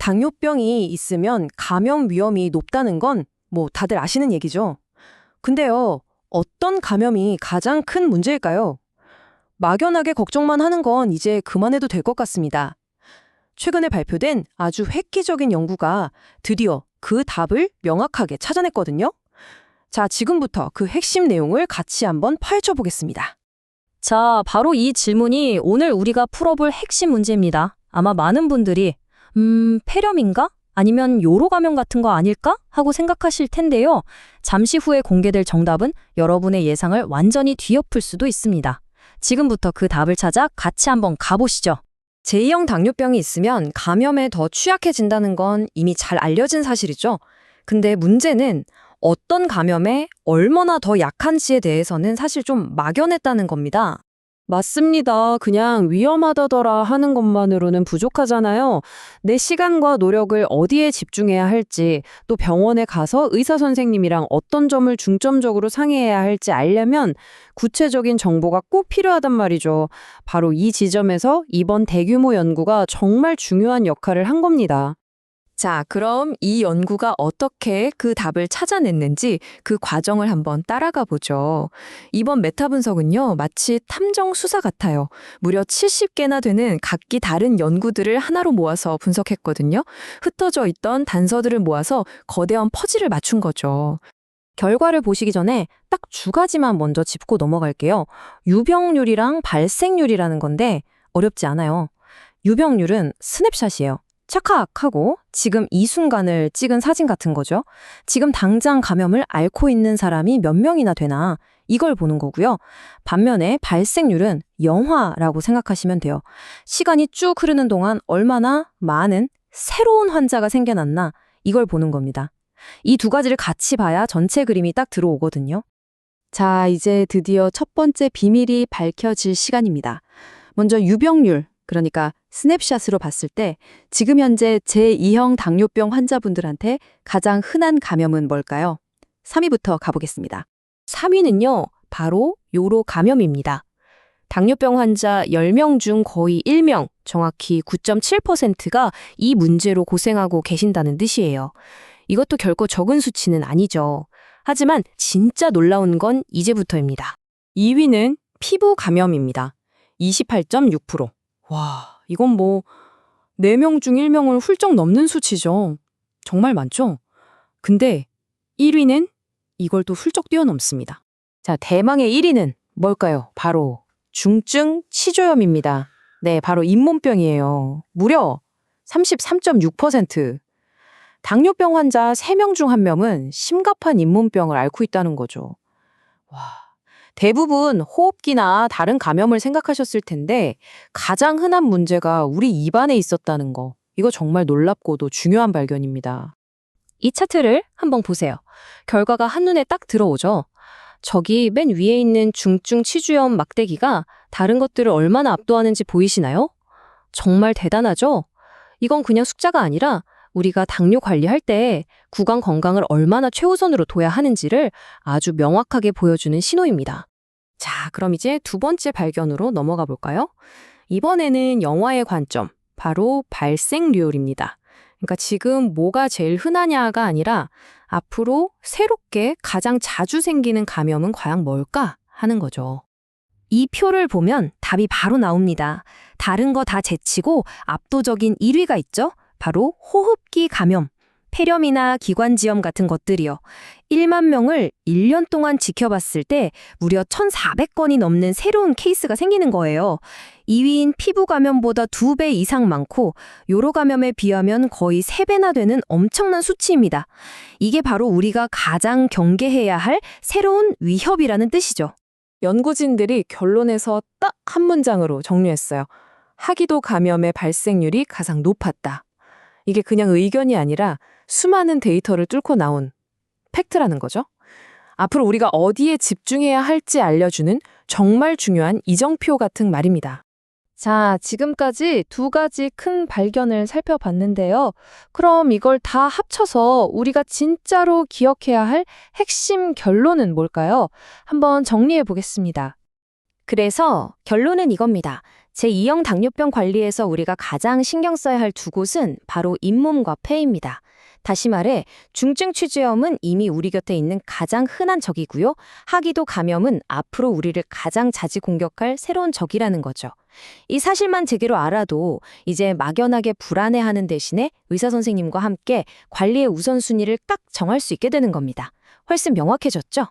당뇨병이 있으면 감염 위험이 높다는 건 뭐 다들 아시는 얘기죠. 근데요, 어떤 감염이 가장 큰 문제일까요? 막연하게 걱정만 하는 건 이제 그만해도 될 것 같습니다. 최근에 발표된 아주 획기적인 연구가 드디어 그 답을 명확하게 찾아냈거든요. 자, 지금부터 그 핵심 내용을 같이 한번 파헤쳐 보겠습니다. 자, 바로 이 질문이 오늘 우리가 풀어볼 핵심 문제입니다. 아마 많은 분들이 폐렴인가? 아니면 요로 감염 같은 거 아닐까? 하고 생각하실 텐데요. 잠시 후에 공개될 정답은 여러분의 예상을 완전히 뒤엎을 수도 있습니다. 지금부터 그 답을 찾아 같이 한번 가보시죠. 제2형 당뇨병이 있으면 감염에 더 취약해진다는 건 이미 잘 알려진 사실이죠. 근데 문제는 어떤 감염에 얼마나 더 약한지에 대해서는 사실 좀 막연했다는 겁니다. 맞습니다. 그냥 위험하다더라 하는 것만으로는 부족하잖아요. 내 시간과 노력을 어디에 집중해야 할지, 또 병원에 가서 의사 선생님이랑 어떤 점을 중점적으로 상의해야 할지 알려면 구체적인 정보가 꼭 필요하단 말이죠. 바로 이 지점에서 이번 대규모 연구가 정말 중요한 역할을 한 겁니다. 자, 그럼 이 연구가 어떻게 그 답을 찾아냈는지 그 과정을 한번 따라가 보죠. 이번 메타 분석은요, 마치 탐정 수사 같아요. 무려 70개나 되는 각기 다른 연구들을 하나로 모아서 분석했거든요. 흩어져 있던 단서들을 모아서 거대한 퍼즐을 맞춘 거죠. 결과를 보시기 전에 딱 두 가지만 먼저 짚고 넘어갈게요. 유병률이랑 발생률이라는 건데 어렵지 않아요. 유병률은 스냅샷이에요. 찰칵하고 지금 이 순간을 찍은 사진 같은 거죠. 지금 당장 감염을 앓고 있는 사람이 몇 명이나 되나 이걸 보는 거고요. 반면에 발생률은 영화라고 생각하시면 돼요. 시간이 쭉 흐르는 동안 얼마나 많은 새로운 환자가 생겨났나 이걸 보는 겁니다. 이 두 가지를 같이 봐야 전체 그림이 딱 들어오거든요. 자, 이제 드디어 첫 번째 비밀이 밝혀질 시간입니다. 먼저 유병률, 그러니까 스냅샷으로 봤을 때 지금 현재 제2형 당뇨병 환자분들한테 가장 흔한 감염은 뭘까요? 3위부터 가보겠습니다. 3위는요, 바로 요로 감염입니다. 당뇨병 환자 10명 중 거의 1명, 정확히 9.7%가 이 문제로 고생하고 계신다는 뜻이에요. 이것도 결코 적은 수치는 아니죠. 하지만 진짜 놀라운 건 이제부터입니다. 2위는 피부 감염입니다. 28.6%. 와, 이건 뭐 4명 중 1명을 훌쩍 넘는 수치죠. 정말 많죠? 근데 1위는 이걸 또 훌쩍 뛰어넘습니다. 자, 대망의 1위는 뭘까요? 바로 중증 치조염입니다. 네, 바로 잇몸병이에요. 무려 33.6%. 당뇨병 환자 3명 중 1명은 심각한 잇몸병을 앓고 있다는 거죠. 와. 대부분 호흡기나 다른 감염을 생각하셨을 텐데 가장 흔한 문제가 우리 입안에 있었다는 거. 이거 정말 놀랍고도 중요한 발견입니다. 이 차트를 한번 보세요. 결과가 한눈에 딱 들어오죠. 저기 맨 위에 있는 중증 치주염 막대기가 다른 것들을 얼마나 압도하는지 보이시나요? 정말 대단하죠? 이건 그냥 숫자가 아니라 우리가 당뇨 관리할 때 구강 건강을 얼마나 최우선으로 둬야 하는지를 아주 명확하게 보여주는 신호입니다. 자, 그럼 이제 두 번째 발견으로 넘어가 볼까요? 이번에는 영화의 관점, 바로 발생률입니다. 그러니까 지금 뭐가 제일 흔하냐가 아니라 앞으로 새롭게 가장 자주 생기는 감염은 과연 뭘까 하는 거죠. 이 표를 보면 답이 바로 나옵니다. 다른 거 다 제치고 압도적인 1위가 있죠? 바로 호흡기 감염, 폐렴이나 기관지염 같은 것들이요. 1만 명을 1년 동안 지켜봤을 때 무려 1,400건이 넘는 새로운 케이스가 생기는 거예요. 2위인 피부 감염보다 2배 이상 많고 요로 감염에 비하면 거의 3배나 되는 엄청난 수치입니다. 이게 바로 우리가 가장 경계해야 할 새로운 위협이라는 뜻이죠. 연구진들이 결론에서 딱 한 문장으로 정리했어요. 하기도 감염의 발생률이 가장 높았다. 이게 그냥 의견이 아니라 수많은 데이터를 뚫고 나온 팩트라는 거죠. 앞으로 우리가 어디에 집중해야 할지 알려주는 정말 중요한 이정표 같은 말입니다. 자, 지금까지 두 가지 큰 발견을 살펴봤는데요. 그럼 이걸 다 합쳐서 우리가 진짜로 기억해야 할 핵심 결론은 뭘까요? 한번 정리해 보겠습니다. 그래서 결론은 이겁니다. 제2형 당뇨병 관리에서 우리가 가장 신경 써야 할 두 곳은 바로 잇몸과 폐입니다. 다시 말해 중증 취재염은 이미 우리 곁에 있는 가장 흔한 적이고요. 하기도 감염은 앞으로 우리를 가장 자주 공격할 새로운 적이라는 거죠. 이 사실만 제대로 알아도 이제 막연하게 불안해하는 대신에 의사 선생님과 함께 관리의 우선순위를 딱 정할 수 있게 되는 겁니다. 훨씬 명확해졌죠?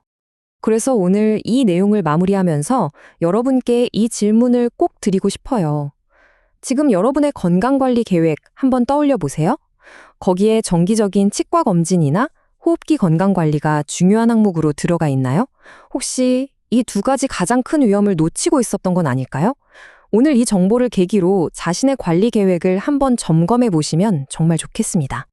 그래서 오늘 이 내용을 마무리하면서 여러분께 이 질문을 꼭 드리고 싶어요. 지금 여러분의 건강관리 계획 한번 떠올려 보세요. 거기에 정기적인 치과 검진이나 호흡기 건강관리가 중요한 항목으로 들어가 있나요? 혹시 이 두 가지 가장 큰 위험을 놓치고 있었던 건 아닐까요? 오늘 이 정보를 계기로 자신의 관리 계획을 한번 점검해 보시면 정말 좋겠습니다.